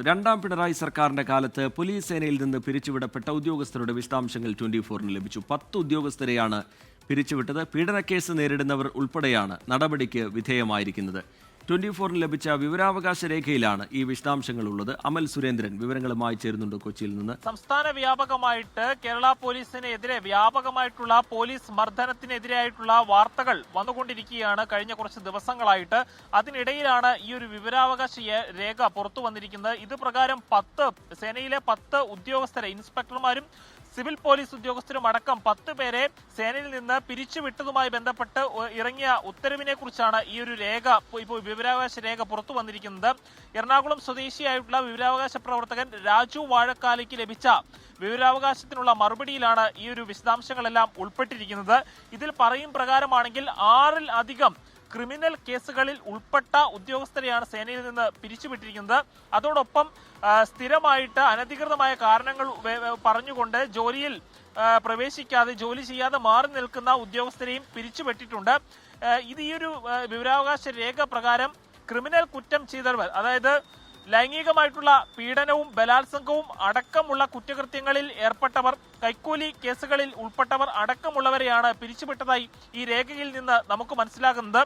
രണ്ടാം പിണറായി സർക്കാരിന്റെ കാലത്ത് പോലീസ് സേനയിൽ നിന്ന് പിരിച്ചുവിടപ്പെട്ട ഉദ്യോഗസ്ഥരുടെ വിശദാംശങ്ങൾ 24-ന് ലഭിച്ചു. 10 ഉദ്യോഗസ്ഥരെയാണ് പിരിച്ചുവിട്ടത്. പീഡനക്കേസ് നേരിടുന്നവർ ഉൾപ്പെടെയാണ് നടപടിക്ക് വിധേയമായിരിക്കുന്നത്. 24-ന് ലഭിച്ച വിവരാവകാശ രേഖയിലാണ് ഈ വിശദാംശങ്ങൾ ഉള്ളത്. അമൽ സുരേന്ദ്രൻ വിവരങ്ങളുമായി ചേരുന്നുണ്ട് കൊച്ചിയിൽ നിന്ന്. സംസ്ഥാന വ്യാപകമായിട്ട് കേരള പോലീസിനെതിരെ വ്യാപകമായിട്ടുള്ള പോലീസ് മർദ്ദനത്തിനെതിരായിട്ടുള്ള വാർത്തകൾ വന്നുകൊണ്ടിരിക്കുകയാണ് കഴിഞ്ഞ കുറച്ച് ദിവസങ്ങളായിട്ട്. അതിനിടയിലാണ് ഈ ഒരു വിവരാവകാശ രേഖ പുറത്തു വന്നിരിക്കുന്നത്. ഇത് പ്രകാരം സേനയിലെ 10 ഉദ്യോഗസ്ഥരെ, ഇൻസ്പെക്ടർമാരും സിവിൽ പോലീസ് ഉദ്യോഗസ്ഥരും അടക്കം 10 പേരെ സേനയിൽ നിന്ന് പിരിച്ചുവിട്ടതുമായി ബന്ധപ്പെട്ട് ഇറങ്ങിയ ഉത്തരവിനെ കുറിച്ചാണ് ഈ ഒരു രേഖ, ഇപ്പോൾ വിവരാവകാശ രേഖ പുറത്തു വന്നിരിക്കുന്നത്. എറണാകുളം സ്വദേശിയായിട്ടുള്ള വിവരാവകാശ പ്രവർത്തകൻ രാജു വാഴക്കാലയ്ക്ക് ലഭിച്ച വിവരാവകാശത്തിനുള്ള മറുപടിയിലാണ് ഈ ഒരു വിശദാംശങ്ങളെല്ലാം ഉൾപ്പെട്ടിരിക്കുന്നത്. ഇതിൽ പറയും പ്രകാരമാണെങ്കിൽ 6-ൽ അധികം ക്രിമിനൽ കേസുകളിൽ ഉൾപ്പെട്ട ഉദ്യോഗസ്ഥരെയാണ് സേനയിൽ നിന്ന് പിരിച്ചുവിട്ടിരിക്കുന്നത്. അതോടൊപ്പം സ്ഥിരമായിട്ട് അനധികൃതമായ കാരണങ്ങൾ പറഞ്ഞുകൊണ്ട് ജോലിയിൽ പ്രവേശിക്കാതെ, ജോലി ചെയ്യാതെ മാറി നിൽക്കുന്ന ഉദ്യോഗസ്ഥരെയും പിരിച്ചുവിട്ടിട്ടുണ്ട്. ഇത് ഈ ഒരു വിവരാവകാശ രേഖ പ്രകാരം ക്രിമിനൽ കുറ്റം ചെയ്തവർ, അതായത് ലൈംഗികമായിട്ടുള്ള പീഡനവും ബലാത്സംഗവും അടക്കമുള്ള കുറ്റകൃത്യങ്ങളിൽ ഏർപ്പെട്ടവർ, കൈക്കൂലി കേസുകളിൽ ഉൾപ്പെട്ടവർ അടക്കമുള്ളവരെയാണ് പിരിച്ചുവിട്ടതായി ഈ രേഖയിൽ നിന്ന് നമുക്ക് മനസ്സിലാകുന്നത്.